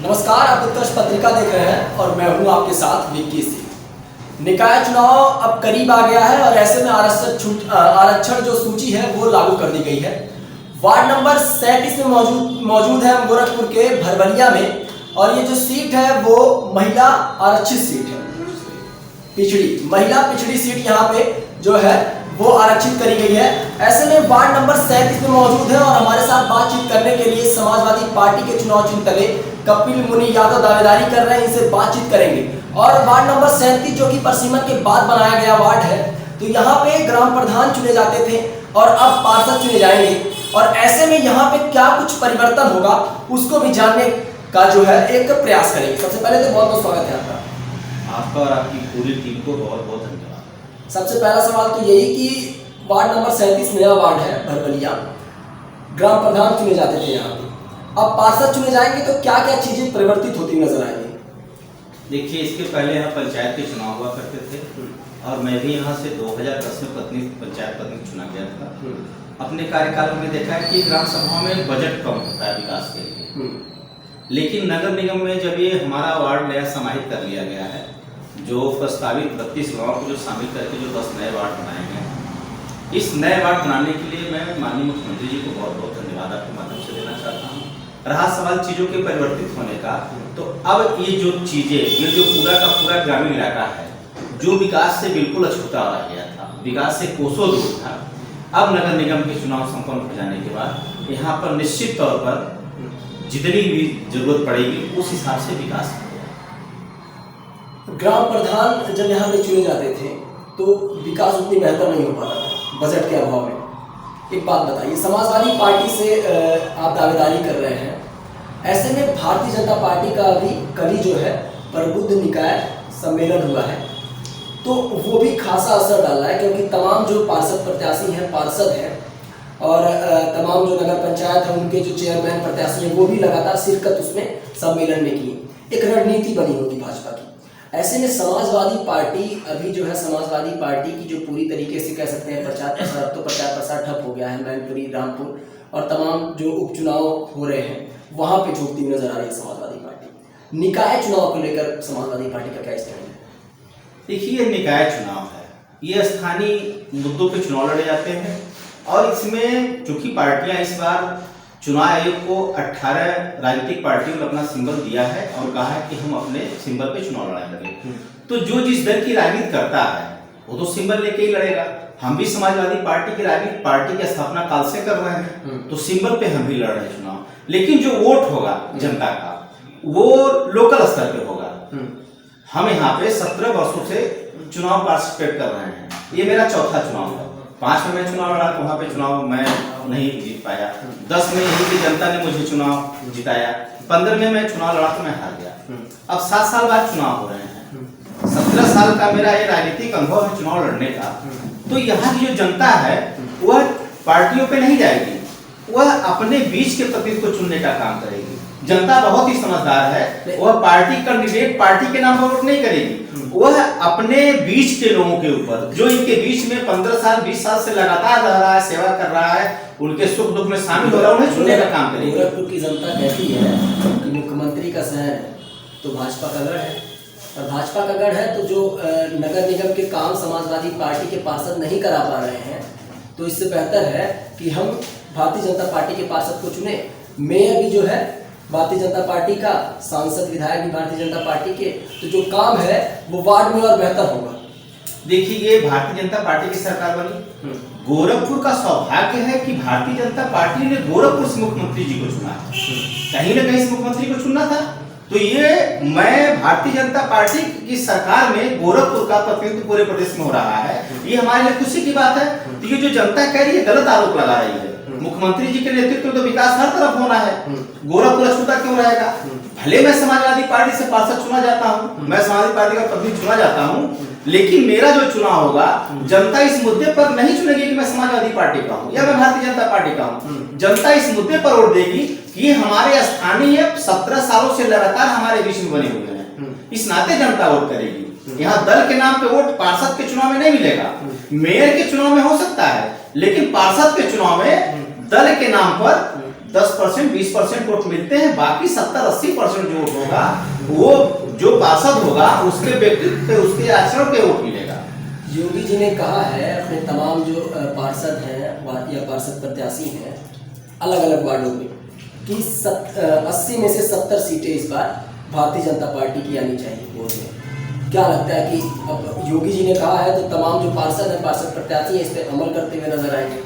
नमस्कार, आप उत्कर्ष पत्रिका देख रहे हैं और मैं हूं आपके साथ विक्की सिंह। निकाय चुनाव अब करीब आ गया है और ऐसे में आरक्षण जो सूची है वो लागू कर दी गई है। वार्ड नंबर 37 में मौजूद है हम गोरखपुर के भरबलिया में, और ये जो सीट है वो महिला आरक्षित सीट है। महिला पिछड़ी सीट यहाँ पे जो है वो आरक्षित करी गई है। ऐसे में वार्ड नंबर 37 में मौजूद है और हमारे साथ बातचीत करने के लिए समाजवादी पार्टी के चुनाव चिंतक कपिल मुनि यादव दावेदारी कर रहे हैं, इनसे बातचीत करेंगे। और वार्ड नंबर 37 जो कि परसीमन के बाद बनाया गया वार्ड है, तो यहाँ पे ग्राम प्रधान चुने जाते थे और अब पार्षद चुने जाएंगे, और ऐसे में यहाँ पे क्या कुछ परिवर्तन होगा उसको भी जानने का जो है एक प्रयास करेंगे। सबसे पहले तो बहुत बहुत स्वागत है आपका और आपकी पूरी टीम को बहुत बहुत धन्यवाद। सबसे पहला सवाल तो यही कि वार्ड नंबर 37 नया वार्ड है भरबलिया, ग्राम प्रधान चुने जाते थे यहाँ पे, अब पार्षद चुने जाएंगे तो क्या क्या चीजें परिवर्तित होती नजर आएंगी? देखिए, इसके पहले यहाँ पंचायत के चुनाव हुआ करते थे और मैं भी यहाँ से 2010 में पंचायत प्रतिनिधि चुना गया था। अपने कार्यकाल में देखा है कि ग्राम सभाओं में बजट कम होता है विकास के लिए, लेकिन नगर निगम में जब ये हमारा वार्ड नया समाहित कर लिया गया है, जो प्रस्तावित 32 गाँव को जो शामिल करके जो 10 नए वार्ड बनाए गए हैं, इस नए वार्ड बनाने के लिए मैं माननीय मुख्यमंत्री जी को बहुत बहुत धन्यवाद आपके माध्यम से देना चाहता हूँ। रहा सवाल चीज़ों के परिवर्तित होने का, तो अब ये जो चीज़ें, ये जो पूरा का पूरा ग्रामीण इलाका है जो विकास से बिल्कुल अछूता रह गया था, विकास से कोसों दूर था, अब नगर निगम के चुनाव संपन्न हो जाने के बाद यहाँ पर निश्चित तौर पर जितनी भी जरूरत पड़ेगी उस हिसाब से विकास होगा। ग्राम प्रधान जब यहाँ पे चुने जाते थे तो विकास उतनी बेहतर नहीं हो पाता था बजट के अभाव में। एक बात बताइए, समाजवादी पार्टी से आप दावेदारी कर रहे हैं, ऐसे में भारतीय जनता पार्टी का अभी कल ही जो है प्रबुद्ध निकाय सम्मेलन हुआ है, तो वो भी खासा असर डाल रहा है, क्योंकि तमाम जो पार्षद प्रत्याशी हैं, पार्षद हैं, और तमाम जो नगर पंचायत है उनके जो चेयरमैन प्रत्याशी हैं वो भी लगातार शिरकत उसमें सम्मेलन में की। एक रणनीति बनी होगी भाजपा की। ऐसे में समाजवादी पार्टी अभी जो है, समाजवादी पार्टी की जो पूरी तरीके से कह सकते हैं प्रचार प्रसार ठप हो गया है। मैनपुरी, रामपुर और तमाम जो उपचुनाव हो रहे हैं वहां पे झुकती नजर आ रही है समाजवादी पार्टी। निकाय चुनाव को लेकर समाजवादी पार्टी का क्या स्टैंड है? देखिए, ये निकाय चुनाव है, ये स्थानीय मुद्दों पे चुनाव लड़े जाते हैं, और इसमें चूंकि पार्टियां इस बार चुनाव आयोग को 18 राजनीतिक पार्टियों ने अपना सिंबल दिया है और कहा है कि हम अपने सिंबल पे चुनाव लड़ाएंगे, तो जो जिस दल की राजनीति करता है वो तो सिंबल लेके ही लड़ेगा। हम भी समाजवादी पार्टी की राजनीति पार्टी की स्थापना काल से कर रहे हैं, तो सिंबल पे हम भी लड़ रहे हैं चुनाव, लेकिन जो वोट होगा जनता का वो लोकल स्तर पे होगा। हम यहाँ पे 17 वर्षों से चुनाव पार्टिसिपेट कर रहे हैं, ये मेरा चौथा चुनाव है। 5 में मैं चुनाव लड़ा तो वहाँ पे चुनाव मैं नहीं जीत पाया, 10 में यही की जनता ने मुझे चुनाव जिताया, 15 में मैं चुनाव लड़ा तो मैं हार गया। अब 7 साल बाद चुनाव हो रहे हैं, 17 साल का मेरा ये राजनीतिक अनुभव है चुनाव लड़ने का। तो यहाँ की जो जनता है वह पार्टियों पे नहीं जाएगी, वह अपने बीच के प्रतिनिधि को चुनने का काम करेगी। जनता बहुत ही समझदार है, वह पार्टी कैंडिडेट पार्टी के नाम पर वोट नहीं करेगी, वह अपने बीच के लोगों के ऊपर, जो इनके बीच में 15 साल 20 साल से लगातार रह रहा है, सेवा कर रहा है, उनके सुख दुख में शामिल हो रहा है, उन्हें चुनने का काम करेगी। गोरखपुर की जनता कहती है कि मुख्यमंत्री का शहर है तो भाजपा का गढ़ है, और भाजपा का गढ़ है तो जो नगर निगम के काम समाजवादी पार्टी के पार्षद नहीं करा पा रहे हैं, तो इससे बेहतर है कि हम भारतीय जनता पार्टी के पार्षद को चुने। मेयर भी जो है भारतीय जनता पार्टी का, सांसद विधायक भी भारतीय जनता पार्टी के, तो जो काम है वो वार्ड में और बेहतर होगा। देखिए, ये भारतीय जनता पार्टी की सरकार बनी, गोरखपुर का सौभाग्य है कि भारतीय जनता पार्टी ने गोरखपुर से मुख्यमंत्री जी को चुना, कहीं ना कहीं से मुख्यमंत्री को चुनना था। तो ये मैं भारतीय जनता पार्टी की सरकार में गोरखपुर का प्रतिनिधित्व पूरे प्रदेश में हो रहा है, ये हमारे लिए खुशी की बात है। तो ये जो जनता कह रही है गलत आरोप लगा रही है, मुख्यमंत्री जी के नेतृत्व में तो विकास हर तरफ होना है, गोरखपुर अछूता क्यों रहेगा? भले मैं समाजवादी पार्टी से पार्षद चुना जाता हूँ, मैं समाजवादी पार्टी का प्रतिनिधि चुना जाता हूँ, लेकिन मेरा जो चुनाव होगा जनता इस मुद्दे पर नहीं चुनेगी कि मैं समाजवादी पार्टी का हूँ या मैं भारतीय जनता पार्टी का हूँ। जनता इस मुद्दे पर वोट देगी कि ये हमारे स्थानीय 17 सालों से लगातार हमारे बीच में बने हुए हैं, इस नाते जनता वोट करेगी। यहाँ दल के नाम पे वोट पार्षद के चुनाव में नहीं मिलेगा, मेयर के चुनाव में हो सकता है, लेकिन पार्षद के चुनाव में दल के नाम पर 10% 20% वोट मिलते हैं, बाकी 70-80% जो वोट होगा वो जो पार्षद होगा उसके व्यक्तित्व पे, उसके आचरण पे वोट मिलेगा। योगी जी ने कहा है अपने तमाम जो पार्षद हैं या पार्षद प्रत्याशी हैं अलग अलग वार्डों में कि 80 में से 70 सीटें इस बार भारतीय जनता पार्टी की आनी चाहिए वोट में। क्या लगता है कि अब योगी जी ने कहा है तो तमाम जो पार्षद हैं, पार्षद प्रत्याशी हैं, इस पर अमल करते हुए नजर आएंगे?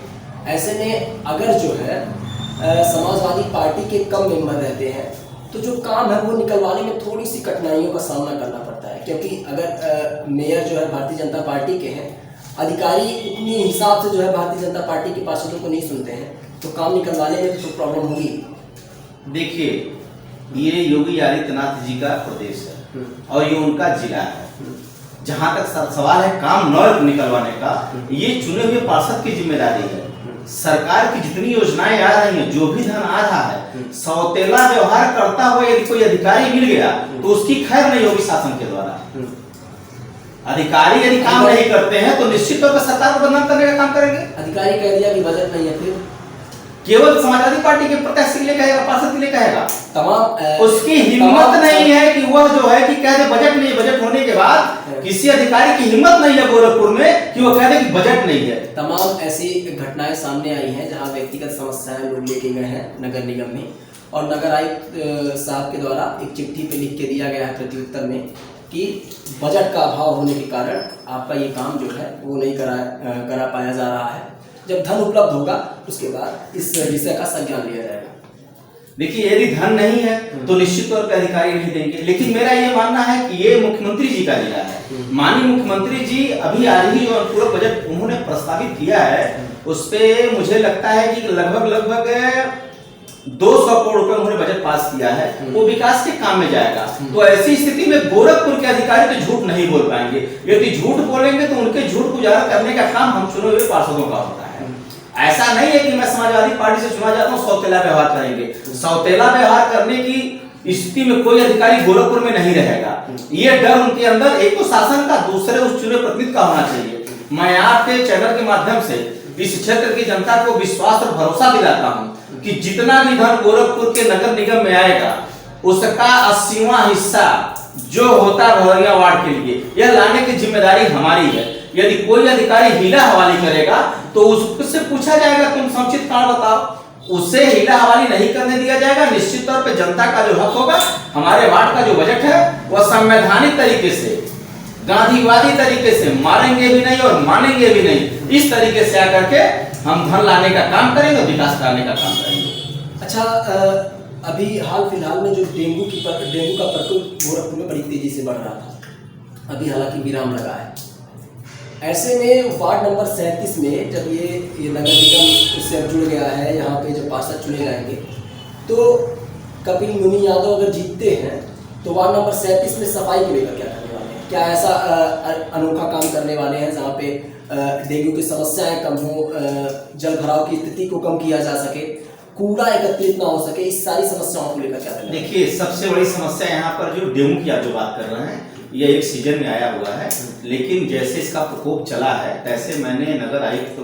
ऐसे में अगर जो है समाजवादी पार्टी के कम मेंबर रहते हैं तो जो काम है वो निकलवाने में थोड़ी सी कठिनाइयों का सामना करना पड़ता है, क्योंकि अगर मेयर जो है भारतीय जनता पार्टी के हैं, अधिकारी उतनी हिसाब से जो है भारतीय जनता पार्टी के पार्षदों को नहीं सुनते हैं, तो काम निकलवाने में तो प्रॉब्लम होगी। देखिए, ये योगी आदित्यनाथ जी का प्रदेश है और ये उनका जिला है। जहां तक सवाल है काम न निकलवाने का, ये चुने हुए पार्षद की जिम्मेदारी है। सरकार की जितनी योजनाएं आ रही हैं, जो भी धन आ रहा है, सौतेला व्यवहार करता हुआ यदि कोई अधिकारी मिल गया तो उसकी खैर नहीं होगी शासन के द्वारा। अधिकारी यदि काम नहीं करते हैं तो निश्चित तौर पर सरकार को बदनाम करने का काम करेंगे। अधिकारी कह दिया कि बजट नहीं है, फिर केवल समाजवादी पार्टी के प्रत्याशी के लिए कहेगा, पार्षद के लिए कहेगा? तमाम उसकी हिम्मत नहीं है कि वह जो है कि कह दे बजट नहीं है। बजट होने के बाद किसी अधिकारी की हिम्मत नहीं है गोरखपुर में कि वो कह दे कि बजट नहीं है। तमाम ऐसी घटनाएं सामने आई हैं जहां व्यक्तिगत समस्याएं लोग लेके गए हैं नगर निगम में, और नगर आयुक्त साहब के द्वारा एक चिट्ठी पे लिख के दिया गया है प्रत्युत्तर में कि बजट का अभाव होने के कारण आपका ये काम जो है वो नहीं करा पाया जा रहा है। जब धन उपलब्ध होगा उसके बाद इस विषय का संज्ञान लिया जाएगा। देखिए, यदि धन नहीं है तो निश्चित तौर पर अधिकारी नहीं देंगे, लेकिन मेरा ये मानना है कि ये मुख्यमंत्री जी का जिला है। माननीय मुख्यमंत्री जी अभी आज ही जो पूरा बजट उन्होंने प्रस्तावित किया है उस पे मुझे लगता है कि लगभग 200 करोड़ रुपए उन्होंने बजट पास किया है, वो विकास के काम में जाएगा। तो ऐसी स्थिति में गोरखपुर के अधिकारी तो झूठ नहीं बोल पाएंगे। यदि झूठ बोलेंगे तो उनके झूठ को उजागर करने का काम हम चुने हुए पार्षदों का होता है। ऐसा नहीं है कि मैं समाजवादी पार्टी से चुना जाता हूँ सौतेला व्यवहार करेंगे। सौतेला व्यवहार करने की स्थिति में कोई अधिकारी गोरखपुर में नहीं रहेगा। ये डर उनके अंदर एक तो शासन का, दूसरे उस चुने प्रतिनिधि का होना चाहिए। मैं आपके चैनल के माध्यम से इस क्षेत्र की जनता को विश्वास और भरोसा दिलाता हूँ कि जितना भी धन गोरखपुर के नगर निगम में आएगा उसका 80वां हिस्सा जो होता है भदौरिया वार्ड के लिए, यह लाने की जिम्मेदारी हमारी है। यदि कोई अधिकारी हीला हवाली करेगा तो उससे पूछा जाएगा तुम समुचित कारण बताओ, उससे हीला हवाली नहीं करने दिया जाएगा। निश्चित तौर पे जनता का जो हक होगा, हमारे वार्ड का जो बजट है वह संवैधानिक तरीके से, गांधीवादी तरीके से मारेंगे भी नहीं और मानेंगे भी नहीं, इस तरीके से आकर के हम धन लाने का काम करेंगे, विकास कराने का काम करेंगे। अच्छा, अभी हाल फिलहाल में जो डेंगू का प्रकोप गोरखपुर में बड़ी तेजी से बढ़ रहा था, अभी हालांकि विराम लगा है। ऐसे में वार्ड नंबर 37 में जब ये नगर निगम से जुड़ गया है, यहाँ पे जब पार्षद चुने जाएंगे तो कपिल मुनि यादव अगर जीतते हैं तो वार्ड नंबर 37 में सफाई को लेकर क्या करने वाले हैं? क्या ऐसा अनोखा काम करने वाले हैं जहाँ पे डेंगू की समस्याएं कम हो, जल भराव की स्थिति को कम किया जा सके, कूड़ा एकत्रित ना हो सके, इस सारी समस्याओं को लेकर क्या करना? देखिए, सबसे बड़ी समस्या यहाँ पर जो डेंगू की आप जो बात कर रहे हैं, यह एक सीजन में आया हुआ है, लेकिन जैसे इसका प्रकोप चला है तैसे मैंने नगर आयुक्त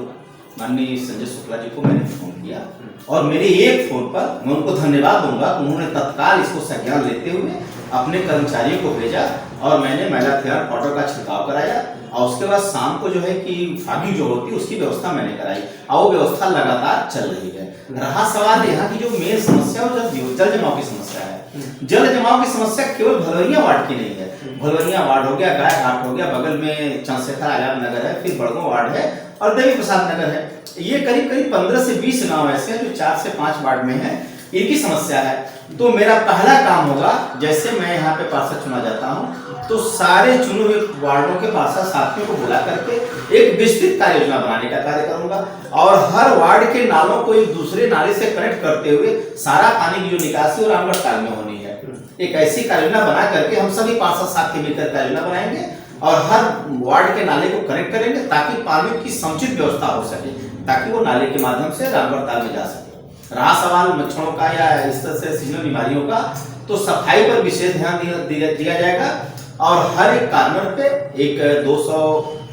माननीय संजय शुक्ला जी को मैंने फोन किया और मेरे एक फोन पर मैं उनको धन्यवाद दूंगा, उन्होंने तत्काल इसको संज्ञान लेते हुए अपने कर्मचारियों को भेजा और मैंने मैलाथियान पाउडर का छिड़काव कराया और उसके बाद शाम को जो है कि फागी जो होती है उसकी व्यवस्था मैंने कराई और वो व्यवस्था लगातार चल रही है। रहा सवाल यहाँ की जो मेन समस्या है जल जमाव की समस्या है। जल जमाव की समस्या केवल भदौरिया वार्ड की नहीं है, भदौरिया वार्ड हो गया, गाय घाट हो गया, बगल में चंद्रशेखर आजाद नगर है, फिर बड़गांव वार्ड है और देवी प्रसाद नगर है। ये करीब 15 से 20 गांव ऐसे हैं जो 4 से 5 वार्ड में है, इनकी समस्या है। तो मेरा पहला काम होगा, जैसे मैं यहाँ पे पार्षद चुना जाता हूँ तो सारे चुने हुए वार्डों के पार्षद साथियों को बुला करके एक विस्तृत कार्य योजना बनाने का कार्य करूंगा और हर वार्ड के नालों को एक दूसरे नाले से कनेक्ट करते हुए सारा पानी की जो निकासी और रामगढ़ ताल में होनी है, एक ऐसी कार्य योजना बना करके हम सभी पार्षद साथी मिलकर कार्य योजना बनाएंगे और हर वार्ड के नाले को कनेक्ट करेंगे ताकि पानी की समुचित व्यवस्था हो सके, ताकि वो नाले के माध्यम से रामगढ़ ताल में जा सके। रहा सवाल मच्छरों का या इस तरह से सीजनल बीमारियों का, तो सफाई पर विशेष ध्यान दिया जाएगा और हर एक कार्नर पे एक 200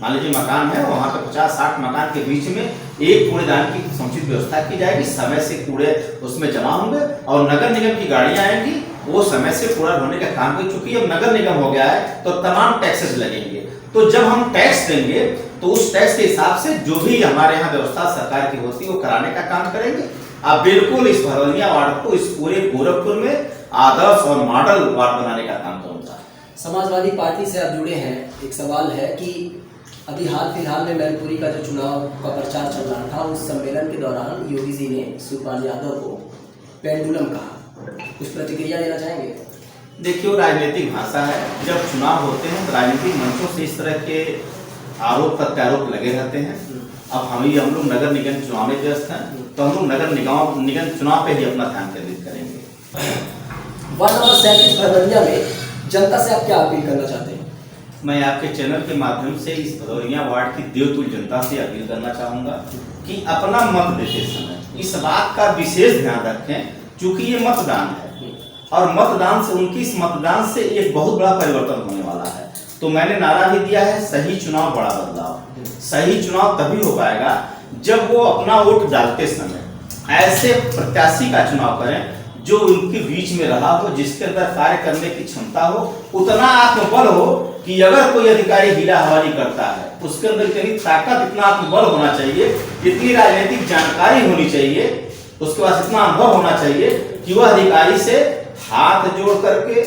मान लीजिए मकान है, वहाँ पे 50-60 मकान के बीच में एक कूड़ेदान की समुचित व्यवस्था की जाएगी। समय से कूड़े उसमें जमा होंगे और नगर निगम की गाड़ियाँ आएंगी, वो समय से कूड़ा ढोने का काम कर चुकी है। अब नगर निगम हो गया है तो तमाम टैक्सेस लगेंगे, तो जब हम टैक्स देंगे तो उस टैक्स के हिसाब से जो भी हमारे यहाँ व्यवस्था सरकार की होती है वो कराने का काम करेंगे। अब बिल्कुल इस भरवलिया वार्ड को इस पूरे गोरखपुर में आदर्श और मॉडल वार्ड बनाने का काम करूंगा। समाजवादी पार्टी से आप जुड़े हैं, एक सवाल है कि अभी हाल फिलहाल में मैनपुरी का जो चुनाव का प्रचार चल रहा था, उस सम्मेलन के दौरान योगी जी ने शिवपाल यादव को पेंडुलम कहा, कुछ प्रतिक्रिया देना चाहेंगे? देखिए, वो राजनीतिक भाषा है। जब चुनाव होते हैं तो राजनीतिक मंचों से इस तरह के आरोप प्रत्यारोप लगे रहते हैं। अब हम लोग नगर निगम चुनाव में व्यस्त हैं, तो हम लोग नगर निगम चुनाव पे ही अपना ध्यान केंद्रित करेंगे। वार्ड नंबर 37 भरवलिया में जनता से आप क्या अपील करना चाहते हैं? मैं आपके चैनल के माध्यम से इस भदौरिया वार्ड की देवतुल्य जनता से अपील करना चाहूँगा कि अपना मत देते समय इस बात का विशेष ध्यान रखें, क्योंकि ये मतदान है और मतदान से उनकी इस मतदान से एक बहुत बड़ा परिवर्तन होने वाला है। तो मैंने नारा भी दिया है, सही चुनाव बड़ा बदलाव। सही चुनाव तभी हो पाएगा जब वो अपना वोट डालते समय ऐसे प्रत्याशी का चुनाव करें जो उनके बीच में रहा हो, जिसके अंदर कार्य करने की क्षमता हो, उतना आत्मबल हो कि अगर कोई अधिकारी हीरा हवाली करता है उसके अंदर इतनी ताकत, इतना आत्मबल होना चाहिए, इतनी राजनीतिक जानकारी होनी चाहिए, उसके पास इतना अनुभव होना चाहिए कि वह अधिकारी से हाथ जोड़ करके,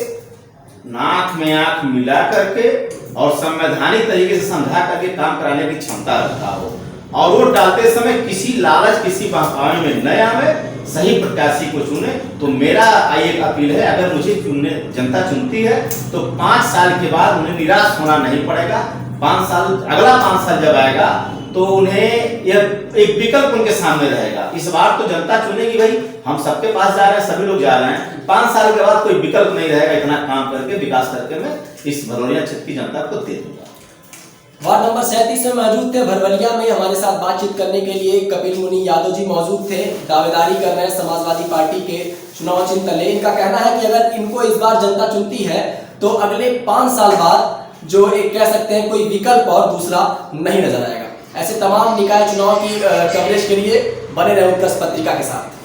नाक में आंख मिला करके और संवैधानिक तरीके से समझा करके काम कराने की क्षमता रखता हो और वोट डालते समय किसी लालच, किसी बहकावे में न आवे, सही प्रत्याशी को चुने। तो मेरा एक अपील है, अगर मुझे जनता चुनती है तो 5 साल के बाद उन्हें निराश होना नहीं पड़ेगा। अगला 5 साल जब आएगा तो उन्हें एक विकल्प उनके सामने रहेगा। इस बार तो जनता चुनेगी, भाई हम सबके पास जा रहे हैं, सभी लोग जा रहे हैं। 5 साल के बाद कोई विकल्प नहीं रहेगा, इतना काम करके विकास करके मैं इस भदौरिया क्षेत्र की जनता को दे दूंगा। वार्ड नंबर 37 में मौजूद थे भरवलिया में हमारे साथ बातचीत करने के लिए कपिल मुनि यादव जी मौजूद थे, दावेदारी कर रहे हैं समाजवादी पार्टी के चुनाव चिन्ह तले। इनका कहना है कि अगर इनको इस बार जनता चुनती है तो अगले 5 साल बाद जो एक कह सकते हैं कोई विकल्प और दूसरा नहीं नजर आएगा। ऐसे तमाम निकाय चुनाव की कवरेज के लिए बने रहे उत्कर्ष पत्रिका के साथ।